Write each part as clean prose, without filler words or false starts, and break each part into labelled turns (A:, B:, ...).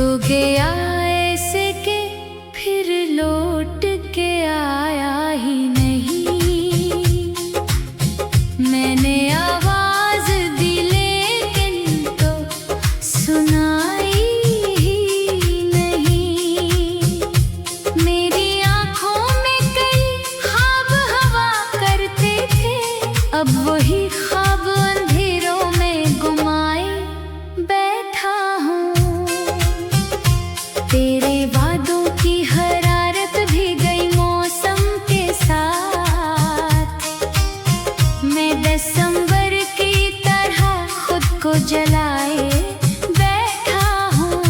A: तो गया ऐसे के फिर लौट के आया ही नहीं। मैंने आवाज दी लेकिन तो सुनाई ही नहीं। मेरी आंखों में कई ख्वाब हवा करते थे, अब वही ख्वाब अंधेरों में गुमाए बैठा हूँ। तेरे वादों की हरारत भी गई मौसम के साथ। मैं दिसंबर की तरह खुद को जलाए बैठा हूँ।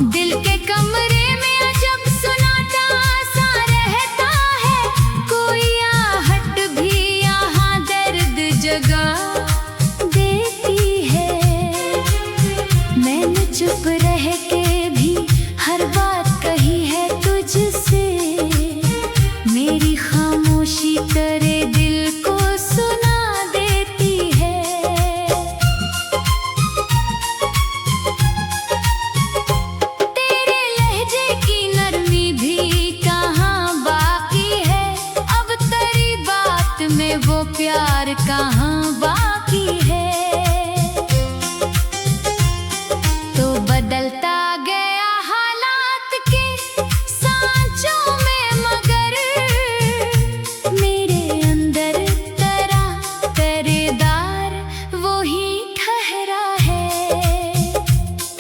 A: दिल के कमरे में अजब सुनाता सा रहता है, कोई आहट भी यहाँ दर्द जगा देती है। मैंने चुप रह के भी हर बात कही है तुझसे, मेरी खामोशी तेरे दिल को सुना देती है। तेरे लहजे की नरमी भी कहाँ बाकी है, अब तेरी बात में वो प्यार कहाँ बाकी है। बदलता गया हालात के सांचों में, मगर मेरे अंदर तेरा पहरेदार वो ही ठहरा है।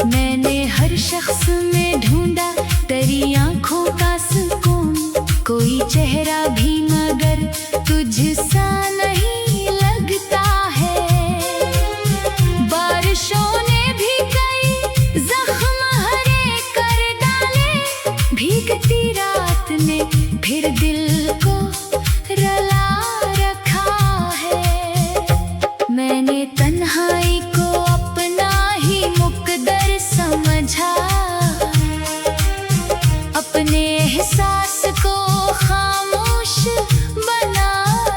A: मैंने हर शख्स में ढूंढा तेरी आंखों का सुकून, कोई चेहरा भी मगर तुझसा नहीं लगता है। बारिशों ने भी जख्म हरे कर डाले, भीगती रात ने फिर दिल को रला रखा है। मैंने तन्हाई को अपना ही मुकद्दर समझा, अपने एहसास को खामोश बना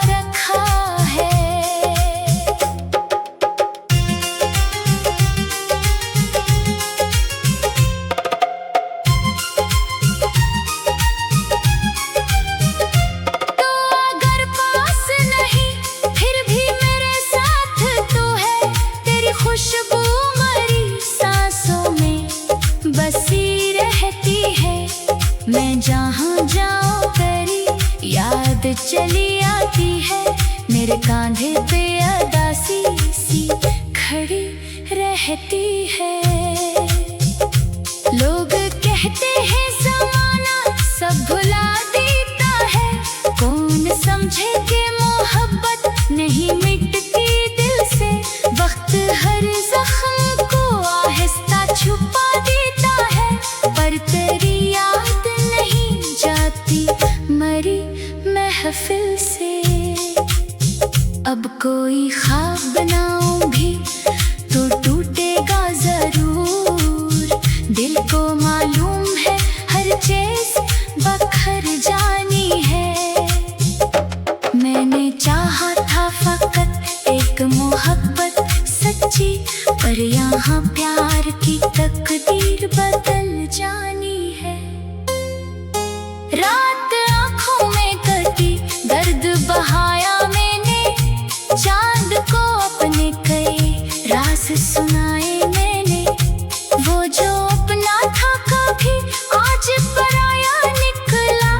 A: रखा है। खुशबू मरी सांसों में बसी रहती है। मैं जहाँ जाऊँ तेरी याद चली आती है, मेरे कांधे पे अदासी सी खड़ी रहती है। लोग कहते हैं ज़माना सब भुला देता है, कौन समझे कि मोहब्बत नहीं मिटती दिल से। वक्त हर जख्म को आहिस्ता छुपा देता है, पर तेरी याद नहीं जाती मरी महफिल से। अब कोई ख्वाब बनाऊं भी तो टूटेगा जरूर, दिल को मालूम है हर चीज बखर जानी है। मैंने चाहा था फकत एक मोहब्बत सच्ची, पर यहाँ प्यार की तकदीर बदल जानी है। रात आँखों में कटी दर्द बहाया मैंने, चांद को अपने कई राज सुनाए मैंने। वो जो अपना था कभी आज पराया निकला,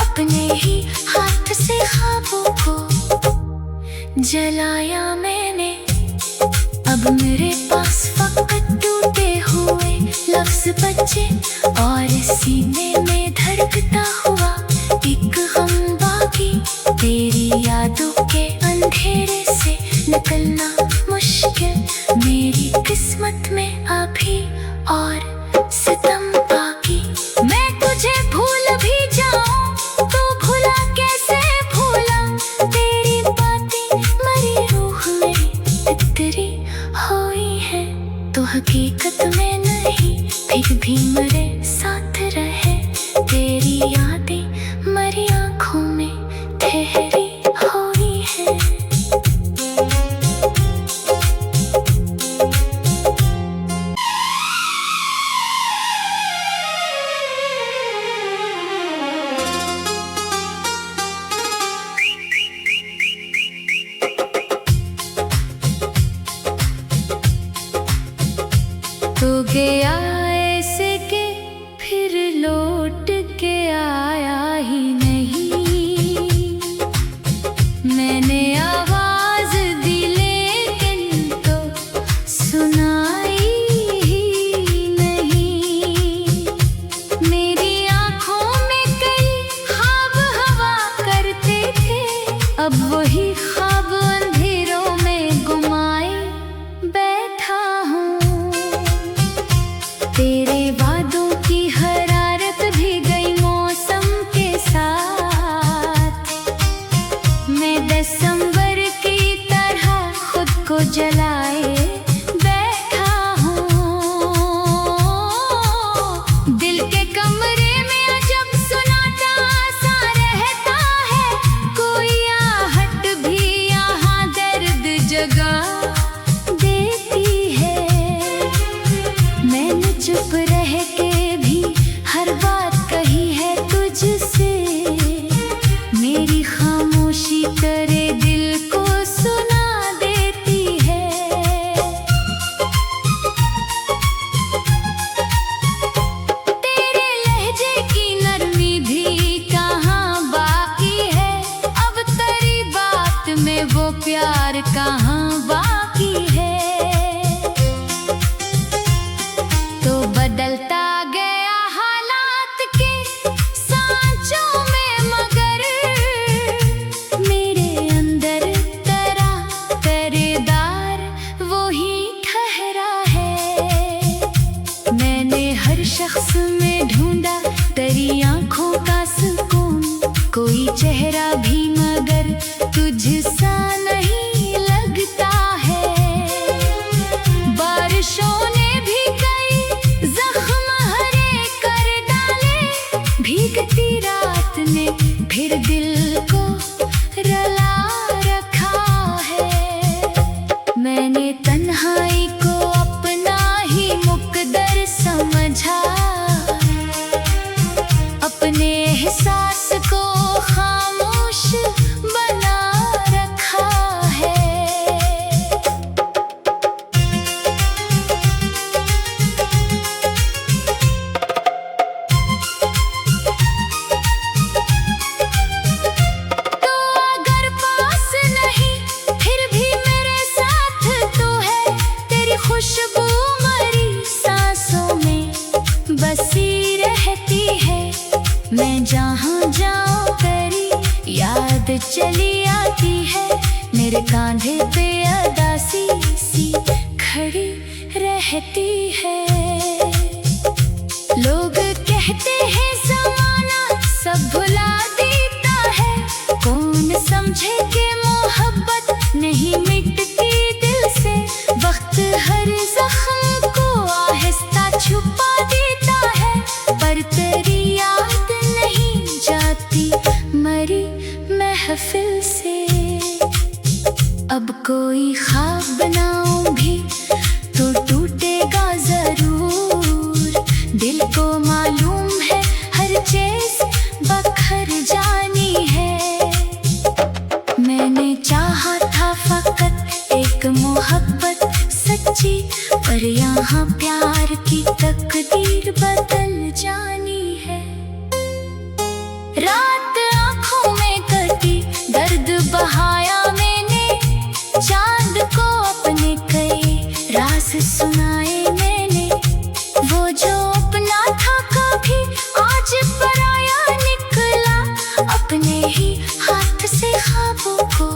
A: अपने ही हाथ से ख्वाबों को जलाया मैंने। अब मेरे पास फकत टूटे हुए लफ्ज बचे, और सीने में धड़कता हुआ एक गम बाकी। तेरी यादों के अंधेरे से निकलना मुश्किल, मेरी किस्मत में अभी और सितम बाकी। मैं तुझे भूल भी जाऊं तो भुला कैसे भूला, तेरी बातें मरी रूह मेरी तितरी हुई है। तो हकीकत में नहीं फिर भी मेरे साथ रहे, तेरी यादें मरी आँखों में ठहरी हुई है। तो गया ऐसे के फिर लौट के आया ही नहीं। मैंने आवाज दी लेकिन तो सुनाई ही नहीं। मेरी आंखों में कई ख्वाब हवा करते थे, अब वही ख्वाब अंधेरों में गुमाए बैठा हूँ। तेरे वादों की हरारत भी गई मौसम के साथ। मैं दिसंबर की तरह खुद को जलाए बैठा हूँ। दिल के कमरे में अजब सुनाता सा रहता है, कोई आहट भी यहाँ दर्द जगा देती है। मैंने चुप रह के भी हर बात कही है तुझसे, मेरी खामोशी तेरे दिल को सुना देती है। तेरे लहजे की नरमी भी कहाँ बाकी है, अब तेरी बात में वो प्यार कहाँ बाकी है। तो बदलता गया हालात के सांचों में, मगर मेरे अंदर तेरा पहरेदार वो ही ठहरा है। मैंने हर शख्स में ढूंढा तेरी आंखों का सुकून, कोई चेहरा भी मगर तुझसा नहीं लगता है। बारिशों ने भी कई जख्म हरे कर डाले, भीगती रात ने फिर दिल को रला रखा है। मैंने तन्हाई को अपना ही मुकद्दर समझा, अपने एहसास को खामोश बना रखा है। तो अगर पास नहीं फिर भी मेरे साथ तो है, तेरी खुशबू मरी सांसों में बसी रहती है। मैं जहाँ जाऊँ तेरी याद चली आती है, मेरे कांधे पे अदासी सी खड़ी रहती है। लोग कहते हैं ज़माना सब भुला देता है, कौन समझे कि मोहब्बत नहीं मिटती दिल से। वक्त हर जख्म को आहिस्ता छुपा देता है, पर तेरी याद नहीं जाती मरी महफिल से। अब कोई ख्वाब बनाऊं भी तो टूटेगा जरूर, दिल को मालूम है हर चीज बखर जानी है। मैंने चाहा था फकत एक मोहब्बत सच्ची, पर यहाँ प्यार की तकदीर बदल जानी है। रात आँखों में कटी दर्द बहाया मैंने, चांद को अपने कई राज सुनाए मैंने। वो जो अपना था कभी आज पराया निकला, अपने ही हाथ से ख्वाबों को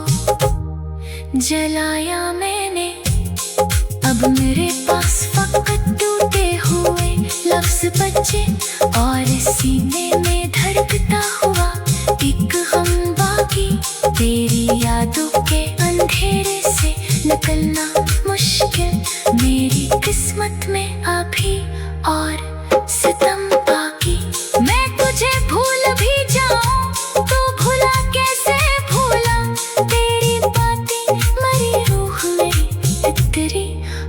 A: जलाया मैंने। अब मेरे पास फकत टूटे हुए लफ्ज बचे, और सीने में धड़कता हुआ एक गम बाकी। तेरी यादों के अंधेरे से निकलना मुश्किल, मेरी किस्मत में अभी और सितम बाकी। मैं तुझे भूल भी जाऊं तो भुला कैसे भूला, तेरी बातें मरी रूह मेरी इतरी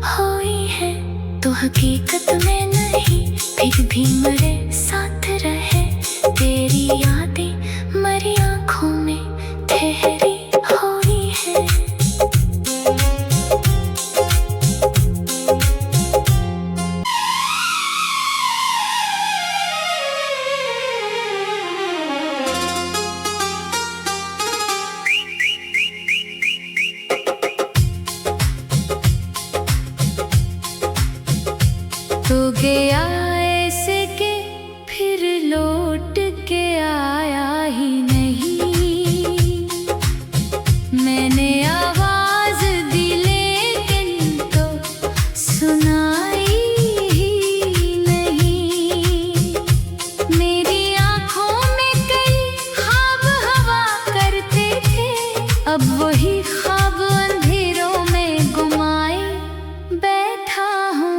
A: हुई है। तो हकीकत में नहीं फिर भी मेरे साथ रहे, तेरी यादें मरी आँखों में ठहरी हुई है। तो गया ऐसे के फिर लौट के आया ही नहीं। मैंने आवाज दी लेकिन तो सुनाई ही नहीं। मेरी आंखों में कई ख्वाब हवा करते थे, अब वही ख्वाब अंधेरों में गुमाए बैठा हूँ।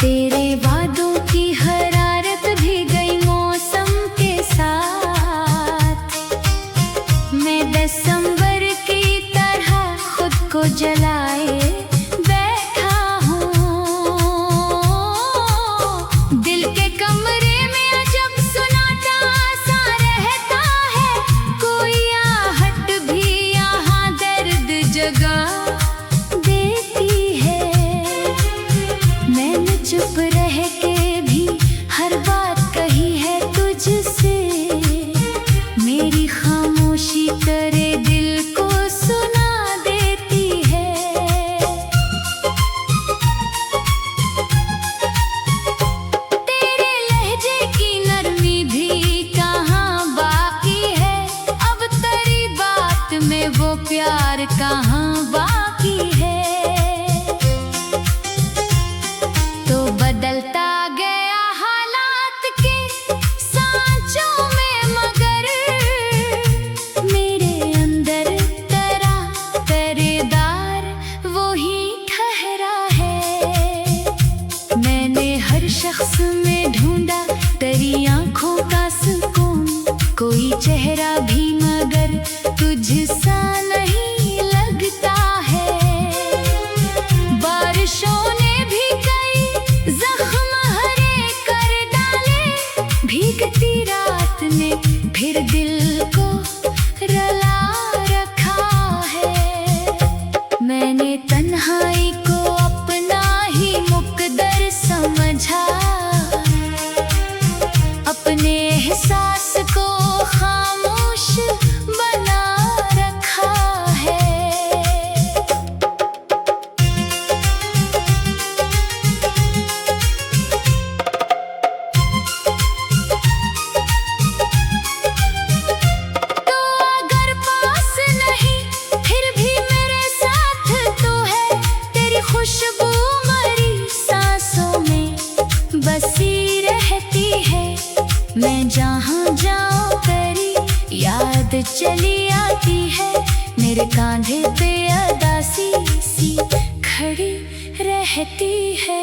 A: तेरे वादों की हरारत भी गई मौसम के साथ। मैं दिसंबर की तरह खुद को जलाए बैठा हूँ। दिल के कमरे में अजब सुनाता सा रहता है, कोई आहट भी यहाँ दर्द जगा देती है। मैंने चुप रह के भी हर बात कही है तुझसे, मेरी खामोशी तेरे दिल को सुना देती है। तेरे लहजे की नरमी भी कहाँ बाकी है, अब तेरी बात में वो प्यार कहाँ बाकी है। तो बदलता गया हालात के सांचों में, मगर मेरे अंदर तेरा पहरेदार वो ही ठहरा है। मैंने हर शख्स में ढूंढा तेरी आंखों का सुकून, कोई चेहरा भी मगर तुझसा नहीं लगता है। बारिशों ने भी कई जख्म हरे कर डाले, भीगती रात ने फिर दिल को रला रखा है। मैंने तन्हाई को अपना ही मुकद्दर समझा, अपने एहसास को खामोश बना रखा है। तो अगर पास नहीं फिर भी मेरे साथ तो है, तेरी खुशबू मरी सांसों में बसी रहती है। मैं जहाँ जाऊँ तेरी याद चली आती है, मेरे कांधे पे अदासी सी खड़ी रहती है।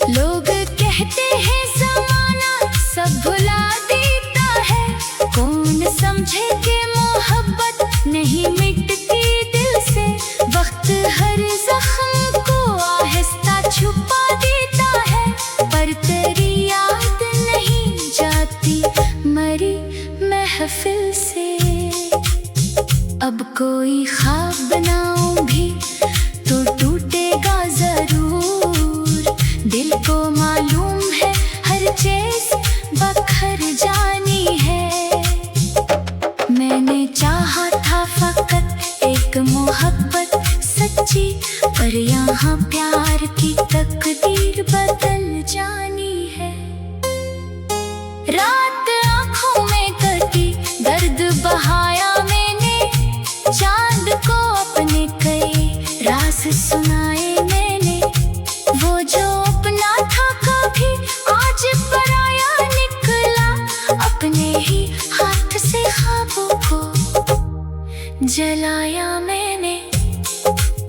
A: लोग कहते हैं ज़माना सब भुला देता है, कौन समझे कि मोहब्बत नहीं मिटती दिल से। वक्त हर जख्म को आहिस्ता छुपा देता है, पर तेरी याद नहीं जाती मरी महफिल से। अब कोई ख्वाब बनाऊं भी तो टूटेगा जरूर, दिल को मालूम है हर चीज बखर जानी है। मैंने चाहा था फकत एक मोहब्बत सच्ची, पर यहाँ प्यार की तकदीर बदल जानी है। रात आँखों में कटी दर्द बहाया मैंने, चांद को अपने कई राज सुनाए मैंने। वो जो अपना था कभी आज पराया निकला, अपने ही हाथ से ख्वाबों को जलाया मैंने।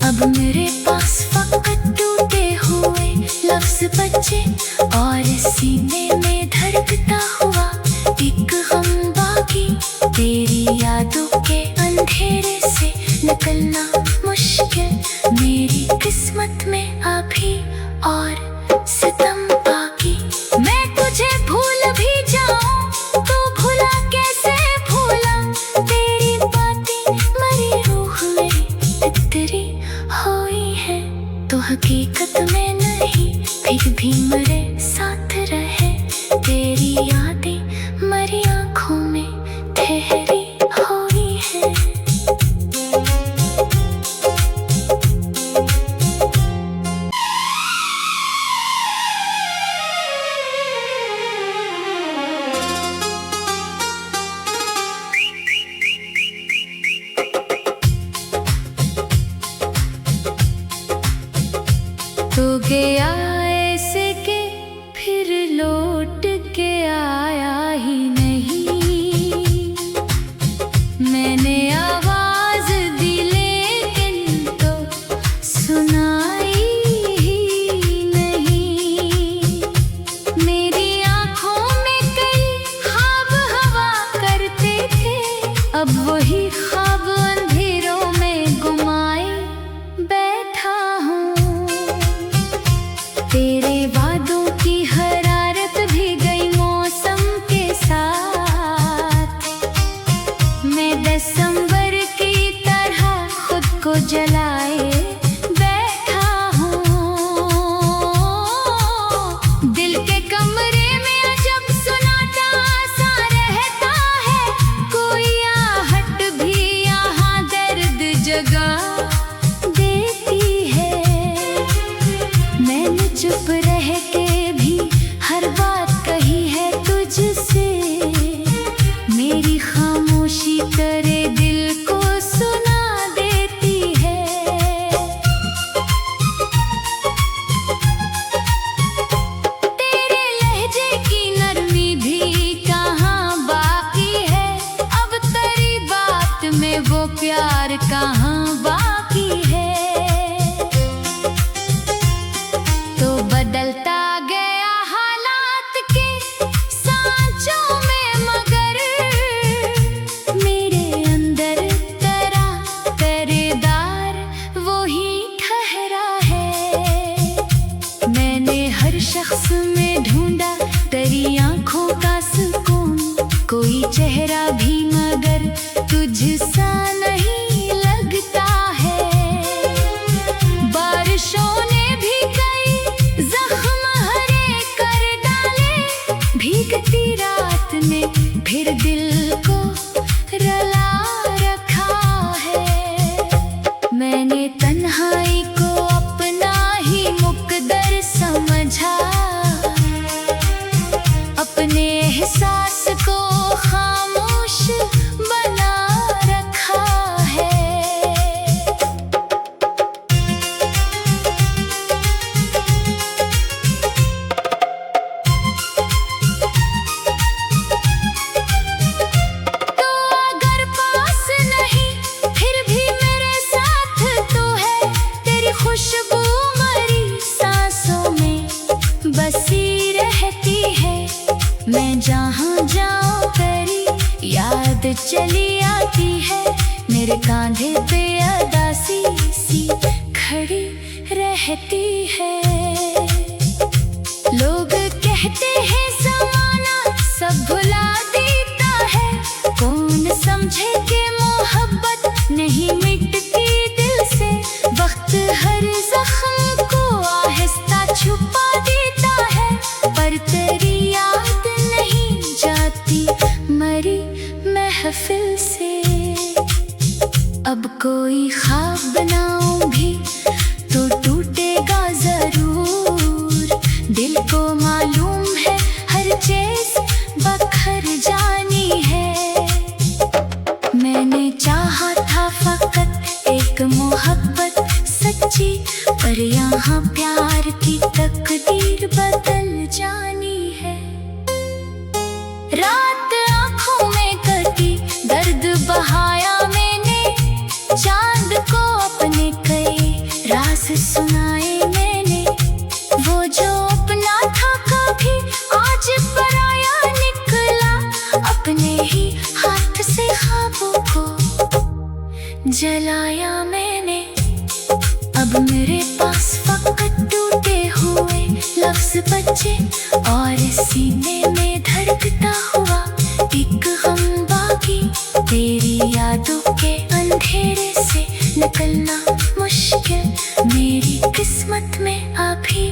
A: अब मेरे पास फकत टूटे हुए लफ्ज बचे और सीने में धड़कता हुआ एक गम बाकी। तेरी यादों के अंधेरे से निकलना मुश्किल, मेरी किस्मत में अभी और सितम बाकी। मैं तुझे भूल भी जाऊं तो भुला कैसे भूला, तेरी बातें मरी रूह में इतरी हुई है। तो हकीकत में नहीं फिर भी मेरे साथ रहे, तेरी यादें मरी आँखों में ठहरी हुई है। तो गया ऐसे के फिर लौट के आया ही नहीं। मैंने आवाज दी लेकिन तो सुनाई ही नहीं। मेरी आंखों में कई ख्वाब हवा करते थे, अब वही ख्वाब अंधेरों में गुमाए बैठा हूँ। तेरे वादों की हरारत भी गई मौसम के साथ। मैं दिसंबर की तरह खुद को जलाए बैठा हूँ। दिल के कमरे में अजब सुनाता सा रहता है, कोई आहट भी यहाँ दर्द जगा देती है। मैंने चुप रह के भी हर बात कही है तुझसे, मेरी खामोशी तेरे दिल को सुना देती है। तेरे लहजे की नरमी भी कहाँ बाकी है, अब तेरी बात में वो प्यार कहाँ बाकी है। तो बदलता गया हालात के सांचों में, मगर मेरे अंदर तेरा पहरेदार वो ही ठहरा है। मैंने हर शख्स में ढूंढा तेरी आंखों का सुकून, कोई चेहरा भी मगर तुझसा नहीं लगता है। बारिशों ने भी कई जख्म हरे कर डाले, भीगती रात में फिर दिल को रला रखा है। मैंने तन्हाई को अपना ही मुकद्दर समझा, अपने एहसास को खामोश बना रखा है। तो अगर पास नहीं फिर भी मेरे साथ तो है, तेरी खुशबू मरी सांसों में बसी रहती है। मैं जहाँ जाऊँ तेरी याद चली आती है, मेरे कांधे पे अदासी सी खड़ी रहती है। लोग कहते हैं ज़माना सब भुला देता है, कौन समझे कि मोहब्बत नहीं मिटती दिल से। वक्त हर जख्म को आहिस्ता छुपा देता है, पर तेरी याद नहीं जाती मरी महफिल से। अब कोई ख्वाब बनाऊं भी तो टूटेगा जरूर, दिल को मालूम है हर चीज बखर जानी है। मैंने चाहा था फकत एक मोहब्बत सच्ची, पर यहाँ प्यार की तकदीर बदल जानी है। रात आँखों में कटी दर्द बहाया मैंने, चांद को अपने कई राज सुनाए मैंने। वो जो अपना था कभी आज पराया निकला, अपने ही हाथ से ख्वाबों को जलाया मैंने। अब मेरे पास फकत टूटे हुए लफ्ज बचे, और सीने में धड़कता हुआ एक गम बाकी। तेरी यादों के अंधेरे से निकलना मुश्किल, मेरी किस्मत में अभी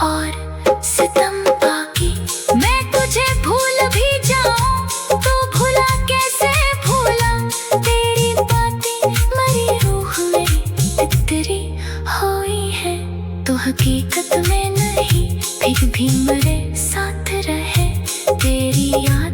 A: और सितम बाकी। मैं तुझे भूल भी जाऊं तो भुला कैसे भूला, तेरी बातें मरी रूह मेरी तितरी हुई है। तो हकीकत में नहीं फिर भी मेरे साथ रहे तेरी याद।